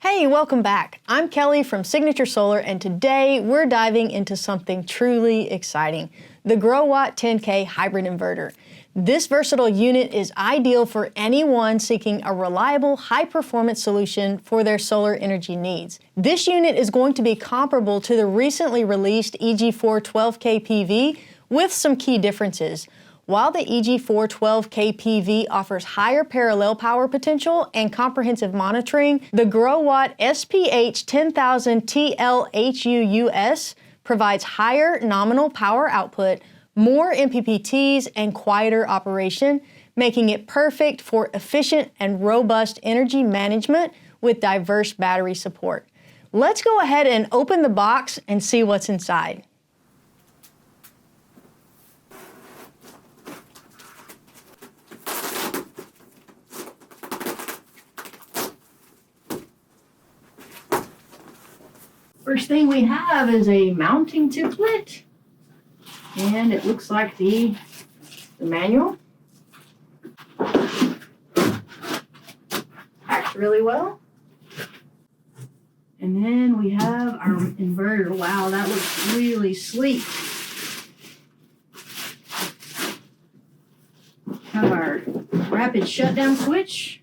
Hey, welcome back. I'm Kelly from Signature Solar, and today we're diving into something truly exciting, the Growatt 10K Hybrid Inverter. This versatile unit is ideal for anyone seeking a reliable, high-performance solution for their solar energy needs. This unit is going to be comparable to the recently released EG4 12K PV with some key differences. While the EG4 12K PV offers higher parallel power potential and comprehensive monitoring, the Growatt SPH 10,000 TLHUUS provides higher nominal power output, more MPPTs, and quieter operation, making it perfect for efficient and robust energy management with diverse battery support. Let's go ahead and open the box and see what's inside. First thing we have is a mounting template, and it looks like the manual. Packs really well. And then we have our inverter. Wow, that looks really sleek. Have our rapid shutdown switch.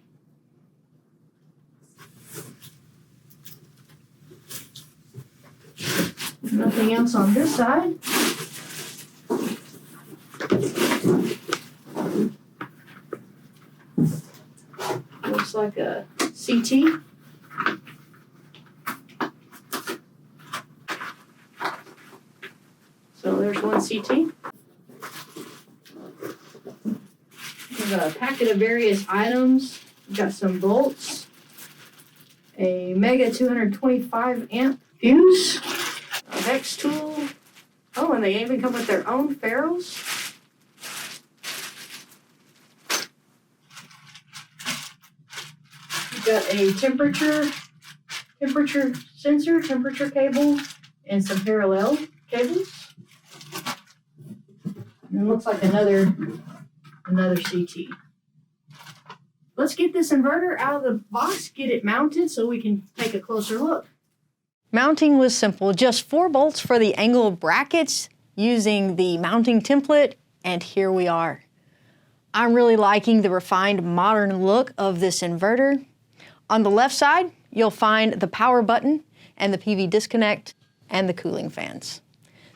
Nothing else on this side. Looks like a CT. So there's one CT. There's a packet of various items. We've got some bolts, a Mega 225 amp fuse, a Vex tool. Oh, and they even come with their own ferrules. We've got a temperature sensor, temperature cable, and some parallel cables. And it looks like another CT. Let's get this inverter out of the box, get it mounted so we can take a closer look. Mounting was simple, just 4 bolts for the angle brackets using the mounting template, and here we are. I'm really liking the refined modern look of this inverter. On the left side, you'll find the power button and the PV disconnect and the cooling fans.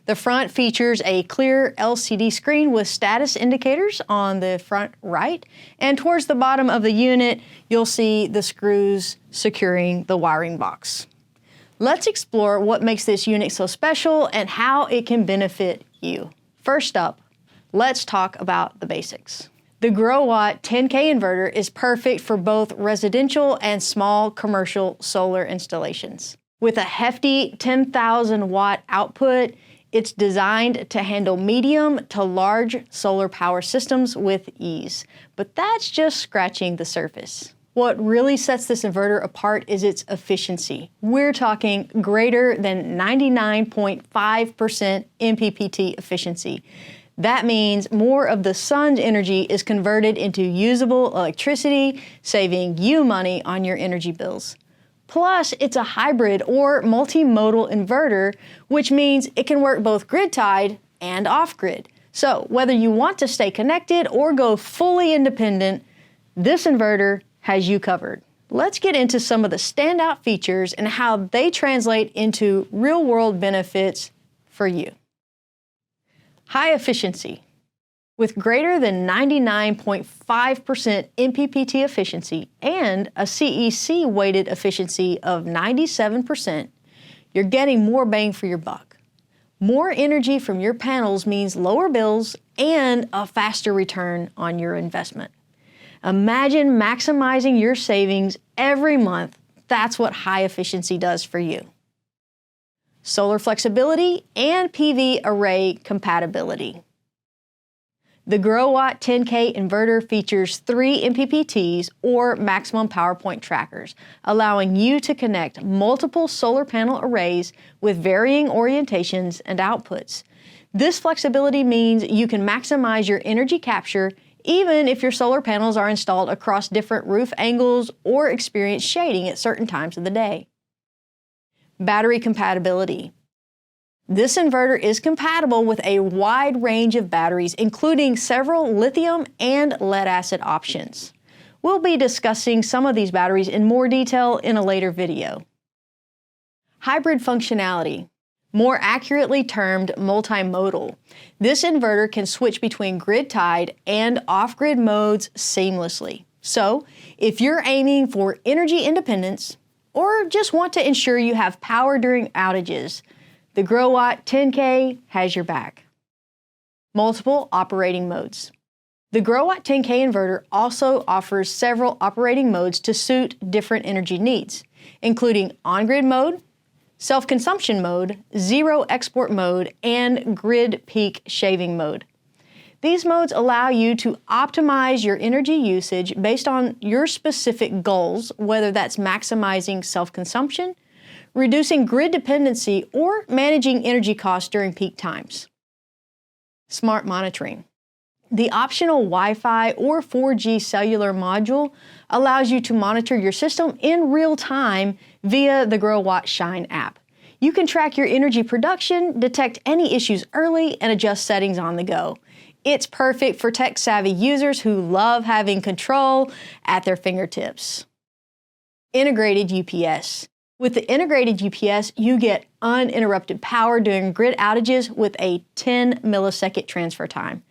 The front features a clear LCD screen with status indicators on the front right, and towards the bottom of the unit, you'll see the screws securing the wiring box. Let's explore what makes this unit so special and how it can benefit you. First up, let's talk about the basics. The Growatt 10K inverter is perfect for both residential and small commercial solar installations. With a hefty 10,000 watt output, it's designed to handle medium to large solar power systems with ease. But that's just scratching the surface. What really sets this inverter apart is its efficiency. We're talking greater than 99.5% MPPT efficiency. That means more of the sun's energy is converted into usable electricity, saving you money on your energy bills. Plus, it's a hybrid or multi-modal inverter, which means it can work both grid-tied and off-grid. So whether you want to stay connected or go fully independent, this inverter has you covered. Let's get into some of the standout features and how they translate into real-world benefits for you. High efficiency. With greater than 99.5% MPPT efficiency and a CEC weighted efficiency of 97%, you're getting more bang for your buck. More energy from your panels means lower bills and a faster return on your investment. Imagine maximizing your savings every month. That's what high efficiency does for you. Solar flexibility and PV array compatibility. The Growatt 10K inverter features 3 MPPTs or maximum power point trackers, allowing you to connect multiple solar panel arrays with varying orientations and outputs. This flexibility means you can maximize your energy capture even if your solar panels are installed across different roof angles or experience shading at certain times of the day. Battery compatibility. This inverter is compatible with a wide range of batteries, including several lithium and lead-acid options. We'll be discussing some of these batteries in more detail in a later video. Hybrid functionality, more accurately termed multi-modal. This inverter can switch between grid-tied and off-grid modes seamlessly. So, if you're aiming for energy independence or just want to ensure you have power during outages, the Growatt 10K has your back. Multiple operating modes. The Growatt 10K inverter also offers several operating modes to suit different energy needs, including on-grid mode, self-consumption mode, zero export mode, and grid peak shaving mode. These modes allow you to optimize your energy usage based on your specific goals, whether that's maximizing self-consumption, reducing grid dependency, or managing energy costs during peak times. Smart monitoring. The optional Wi-Fi or 4G cellular module allows you to monitor your system in real time via the Growatt Shine app. You can track your energy production, detect any issues early, and adjust settings on the go. It's perfect for tech-savvy users who love having control at their fingertips. Integrated UPS. With the integrated UPS, you get uninterrupted power during grid outages with a 10 millisecond transfer time.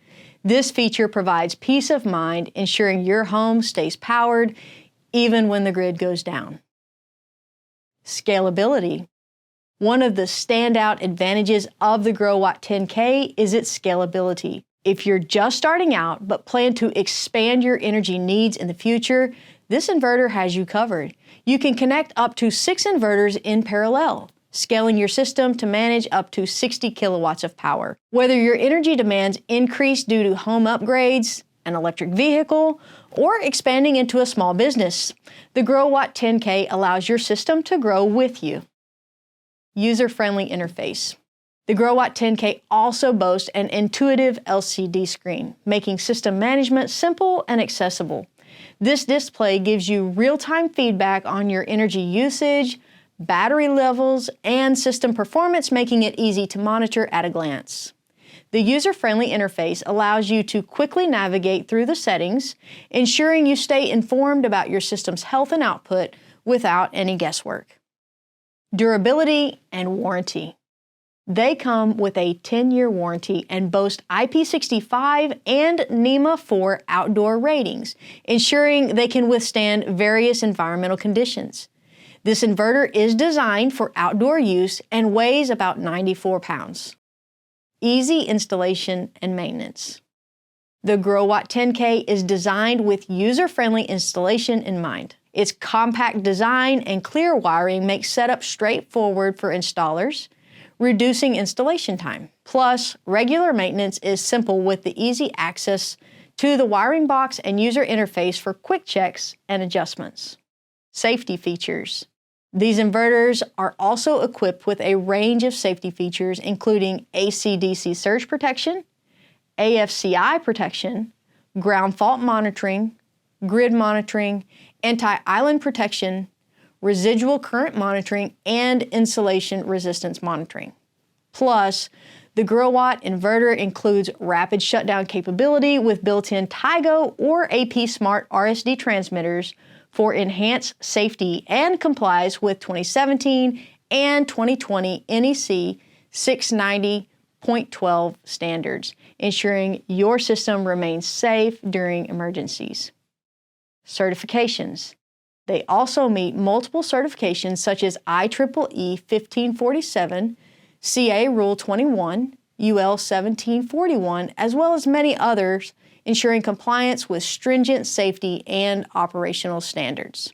This feature provides peace of mind, ensuring your home stays powered even when the grid goes down. Scalability. One of the standout advantages of the Growatt 10K is its scalability. If you're just starting out but plan to expand your energy needs in the future, this inverter has you covered. You can connect up to 6 inverters in parallel, scaling your system to manage up to 60 kilowatts of power. Whether your energy demands increase due to home upgrades, an electric vehicle, or expanding into a small business, the Growatt 10K allows your system to grow with you. User-friendly interface. The Growatt 10K also boasts an intuitive LCD screen, making system management simple and accessible. This display gives you real-time feedback on your energy usage, battery levels, and system performance, making it easy to monitor at a glance. The user-friendly interface allows you to quickly navigate through the settings, ensuring you stay informed about your system's health and output without any guesswork. Durability and warranty. They come with a 10-year warranty and boast IP65 and NEMA 4 outdoor ratings, ensuring they can withstand various environmental conditions. This inverter is designed for outdoor use and weighs about 94 pounds. Easy installation and maintenance. The Growatt 10K is designed with user-friendly installation in mind. Its compact design and clear wiring make setup straightforward for installers, reducing installation time. Plus, regular maintenance is simple with the easy access to the wiring box and user interface for quick checks and adjustments. Safety features. These inverters are also equipped with a range of safety features, including AC/DC surge protection, AFCI protection, ground fault monitoring, grid monitoring, anti-island protection, residual current monitoring, and insulation resistance monitoring. Plus, the Growatt inverter includes rapid shutdown capability with built-in Tigo or AP Smart RSD transmitters for enhanced safety and complies with 2017 and 2020 NEC 690.12 standards, ensuring your system remains safe during emergencies. Certifications. They also meet multiple certifications such as IEEE 1547, CA Rule 21, UL 1741, as well as many others, ensuring compliance with stringent safety and operational standards.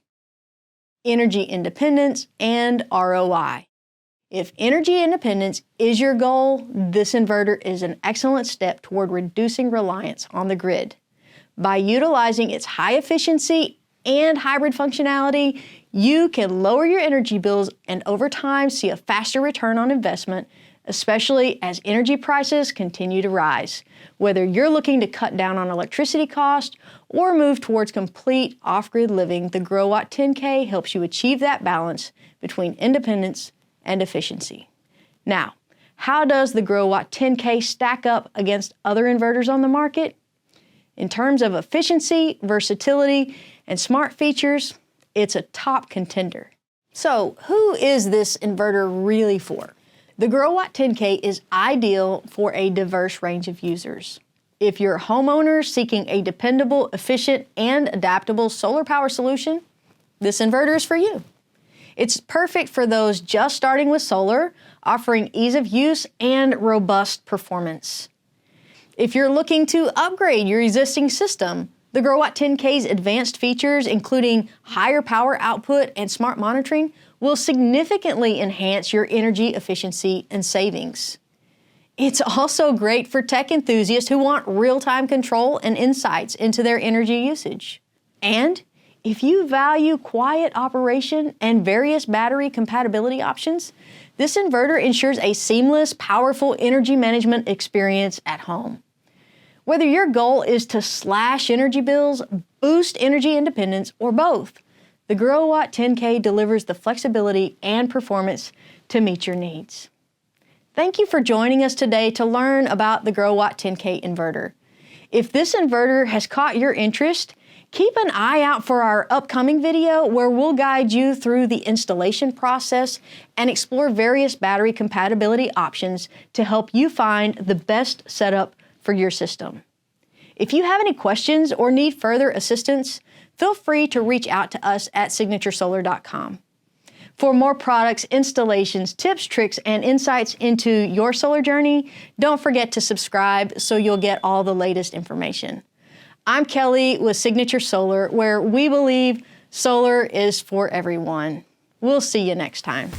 Energy independence and ROI. If energy independence is your goal, this inverter is an excellent step toward reducing reliance on the grid. By utilizing its high efficiency and hybrid functionality, you can lower your energy bills and over time see a faster return on investment especially as energy prices continue to rise. Whether you're looking to cut down on electricity costs or move towards complete off-grid living, the Growatt 10K helps you achieve that balance between independence and efficiency. Now, how does the Growatt 10K stack up against other inverters on the market? In terms of efficiency, versatility, and smart features, it's a top contender. So, who is this inverter really for? The Growatt 10K is ideal for a diverse range of users. If you're a homeowner seeking a dependable, efficient, and adaptable solar power solution, this inverter is for you. It's perfect for those just starting with solar, offering ease of use and robust performance. If you're looking to upgrade your existing system, the Growatt 10K's advanced features, including higher power output and smart monitoring, will significantly enhance your energy efficiency and savings. It's also great for tech enthusiasts who want real-time control and insights into their energy usage. And if you value quiet operation and various battery compatibility options, this inverter ensures a seamless, powerful energy management experience at home. Whether your goal is to slash energy bills, boost energy independence, or both, the Growatt 10K delivers the flexibility and performance to meet your needs. Thank you for joining us today to learn about the Growatt 10K inverter. If this inverter has caught your interest, keep an eye out for our upcoming video where we'll guide you through the installation process and explore various battery compatibility options to help you find the best setup for your system. If you have any questions or need further assistance, feel free to reach out to us at signaturesolar.com. For more products, installations, tips, tricks, and insights into your solar journey, don't forget to subscribe so you'll get all the latest information. I'm Kelly with Signature Solar, where we believe solar is for everyone. We'll see you next time.